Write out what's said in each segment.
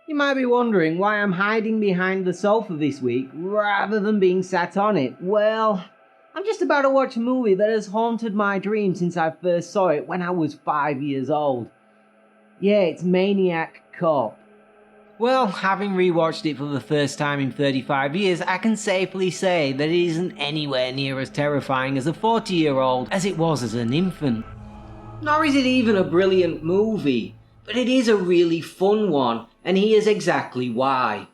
You might be wondering why I'm hiding behind the sofa this week rather than being sat on it. Well, I'm just about to watch a movie that has haunted my dreams since I first saw it when I was 5 years old. Yeah, it's Maniac Cop. Well, having rewatched it for the first time in 35 years, I can safely say that it isn't anywhere near as terrifying as a 40-year-old as it was as an infant. Nor is it even a brilliant movie, but it is a really fun one, and here's exactly why.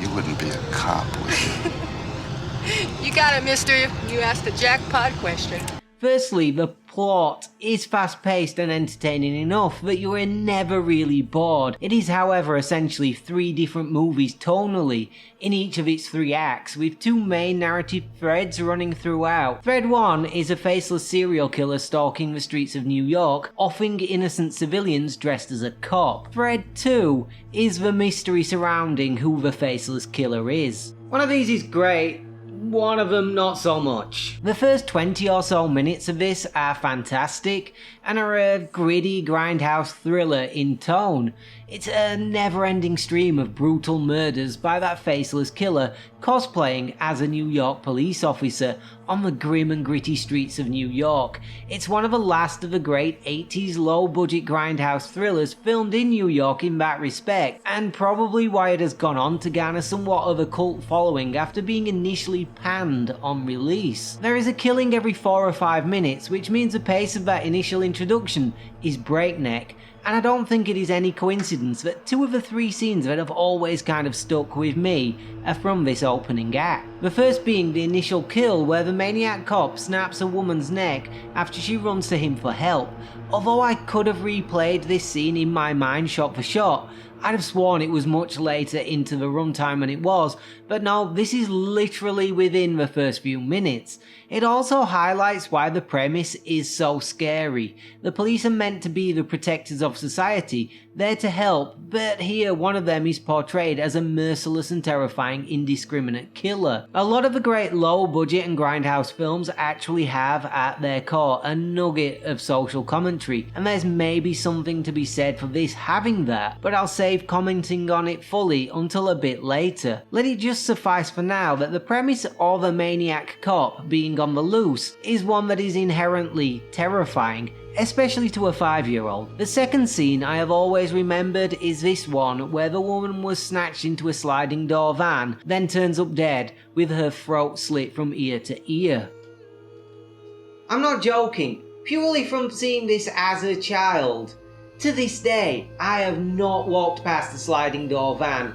You wouldn't be a cop, would you? You got it, mister. You asked the jackpot question. Firstly, the plot is fast-paced and entertaining enough that you are never really bored. It is, however, essentially 3 different movies tonally in each of its 3 acts, with 2 main narrative threads running throughout. Thread 1 is a faceless serial killer stalking the streets of New York, offing innocent civilians dressed as a cop. Thread 2 is the mystery surrounding who the faceless killer is. One of these is great, one of them not so much. The first 20 or so minutes of this are fantastic and are a gritty grindhouse thriller in tone. It's a never-ending stream of brutal murders by that faceless killer cosplaying as a New York police officer on the grim and gritty streets of New York. It's one of the last of the great 80s low-budget grindhouse thrillers filmed in New York in that respect, and probably why it has gone on to garner somewhat of a cult following after being initially panned on release. There is a killing every 4 or 5 minutes, which means the pace of that initial introduction is breakneck, and I don't think it is any coincidence that 2 of the 3 scenes that have always kind of stuck with me are from this opening act. The first being the initial kill where the maniac cop snaps a woman's neck after she runs to him for help. Although I could have replayed this scene in my mind shot for shot, I'd have sworn it was much later into the runtime than it was, but no, this is literally within the first few minutes. It also highlights why the premise is so scary. The police are meant to be the protectors of society, there to help, but here one of them is portrayed as a merciless and terrifying indiscriminate killer. A lot of the great low budget and grindhouse films actually have at their core a nugget of social commentary, and there's maybe something to be said for this having that, but I'll save commenting on it fully until a bit later. Let it just suffice for now that the premise of a maniac cop being on the loose is one that is inherently terrifying, especially to a 5-year-old. The second scene I have always remembered is this one where the woman was snatched into a sliding door van, then turns up dead with her throat slit from ear to ear. I'm not joking, purely from seeing this as a child. To this day, I have not walked past the sliding door van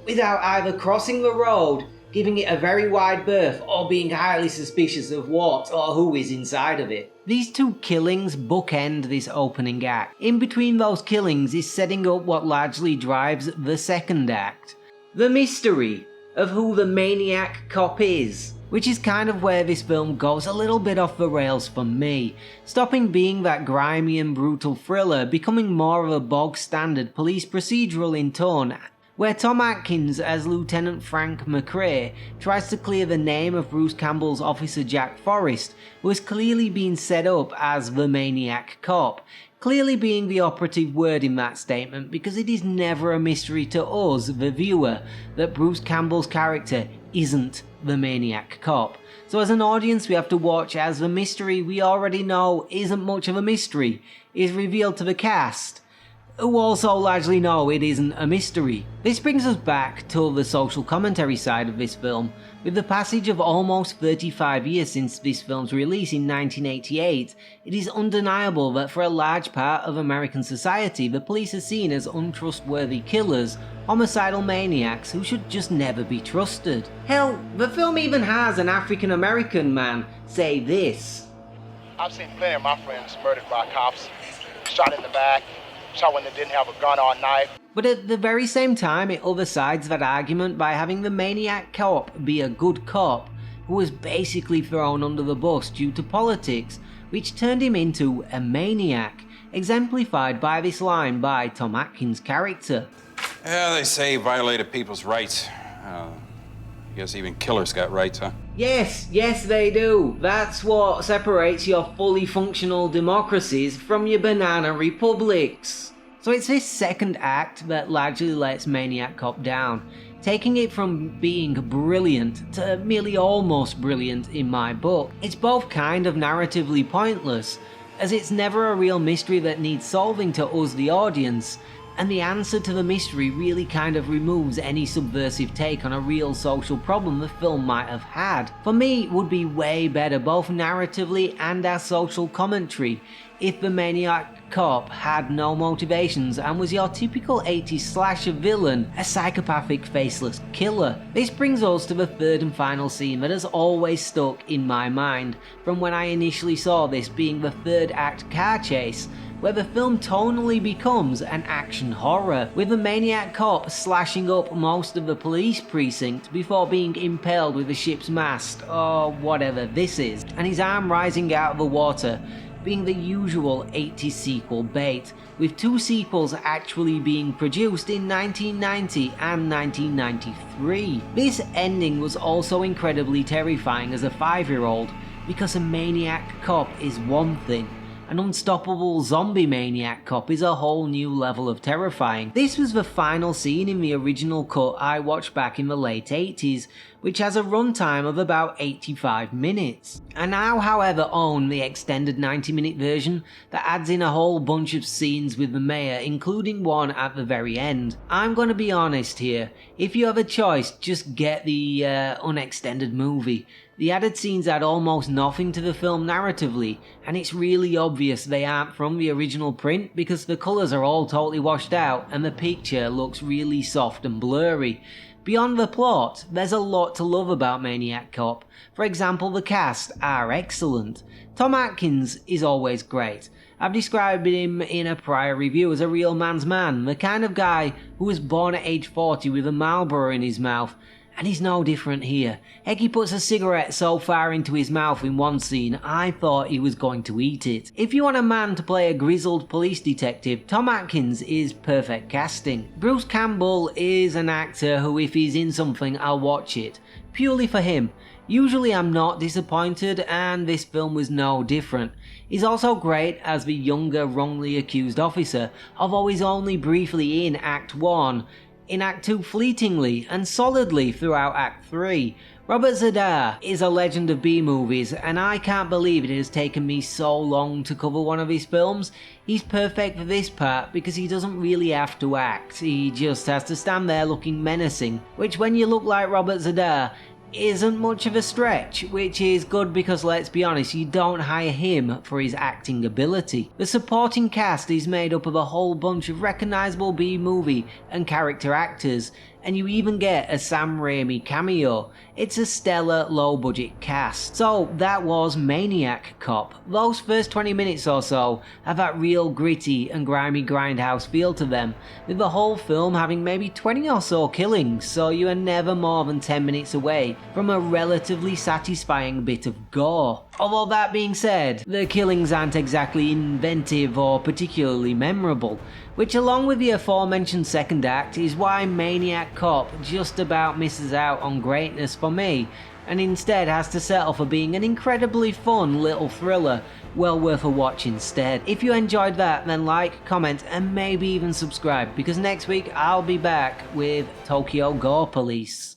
without either crossing the road, giving it a very wide berth, or being highly suspicious of what or who is inside of it. These 2 killings bookend this opening act. In between those killings is setting up what largely drives the second act. The mystery of who the maniac cop is, which is kind of where this film goes a little bit off the rails for me, stopping being that grimy and brutal thriller, becoming more of a bog standard police procedural in tone, where Tom Atkins as Lieutenant Frank McRae tries to clear the name of Bruce Campbell's officer Jack Forrest, who has clearly been set up as the maniac cop, clearly being the operative word in that statement because it is never a mystery to us, the viewer, that Bruce Campbell's character isn't the maniac cop. So as an audience we have to watch as the mystery we already know isn't much of a mystery is revealed to the cast, who also largely know it isn't a mystery. This brings us back to the social commentary side of this film. With the passage of almost 35 years since this film's release in 1988, it is undeniable that for a large part of American society, the police are seen as untrustworthy killers, homicidal maniacs who should just never be trusted. Hell, the film even has an African American man say this. I've seen plenty of my friends murdered by cops, shot in the back, shot when they didn't have a gun or knife. But at the very same time, it oversides that argument by having the maniac cop be a good cop who was basically thrown under the bus due to politics, which turned him into a maniac, exemplified by this line by Tom Atkins' character. Yeah, they say he violated people's rights. I guess even killers got rights, huh? Yes, they do. That's what separates your fully functional democracies from your banana republics. So it's this second act that largely lets Maniac Cop down, taking it from being brilliant to merely almost brilliant in my book. It's both kind of narratively pointless, as it's never a real mystery that needs solving to us the audience, and the answer to the mystery really kind of removes any subversive take on a real social problem the film might have had. For me, it would be way better both narratively and as social commentary if the Maniac Cop had no motivations and was your typical 80s slasher villain, a psychopathic faceless killer. This brings us to the third and final scene that has always stuck in my mind from when I initially saw this, being the third act car chase, where the film tonally becomes an action horror, with the Maniac Cop slashing up most of the police precinct before being impaled with the ship's mast, or whatever this is, and his arm rising out of the water, being the usual 80s sequel bait, with two sequels actually being produced in 1990 and 1993. This ending was also incredibly terrifying as a 5-year-old, because a Maniac Cop is one thing, an unstoppable zombie Maniac Cop is a whole new level of terrifying. This was the final scene in the original cut I watched back in the late 80s, which has a runtime of about 85 minutes. I now, however, own the extended 90-minute version that adds in a whole bunch of scenes with the mayor, including one at the very end. I'm gonna be honest here, if you have a choice, just get the unextended movie. The added scenes add almost nothing to the film narratively, and it's really obvious they aren't from the original print because the colours are all totally washed out and the picture looks really soft and blurry. Beyond the plot, there's a lot to love about Maniac Cop. For example, the cast are excellent. Tom Atkins is always great. I've described him in a prior review as a real man's man, the kind of guy who was born at age 40 with a Marlboro in his mouth. And he's no different here. Heck, he puts a cigarette so far into his mouth in one scene, I thought he was going to eat it. If you want a man to play a grizzled police detective, Tom Atkins is perfect casting. Bruce Campbell is an actor who, if he's in something, I'll watch it. Purely for him. Usually I'm not disappointed, and this film was no different. He's also great as the younger, wrongly accused officer, although he's only briefly in Act 1. In Act 2 fleetingly and solidly throughout Act 3. Robert Z'Dar is a legend of B-movies, and I can't believe it has taken me so long to cover one of his films. He's perfect for this part because he doesn't really have to act, he just has to stand there looking menacing, which when you look like Robert Z'Dar isn't much of a stretch, which is good because let's be honest, you don't hire him for his acting ability. The supporting cast is made up of a whole bunch of recognisable B-movie and character actors, and you even get a Sam Raimi cameo. It's a stellar low-budget cast. So that was Maniac Cop. Those first 20 minutes or so have that real gritty and grimy grindhouse feel to them, with the whole film having maybe 20 or so killings, so you are never more than 10 minutes away from a relatively satisfying bit of gore. Although that being said, the killings aren't exactly inventive or particularly memorable, which along with the aforementioned second act is why Maniac Cop just about misses out on greatness for me, and instead has to settle for being an incredibly fun little thriller, well worth a watch instead. If you enjoyed that, then like, comment, and maybe even subscribe, because next week I'll be back with Tokyo Gore Police.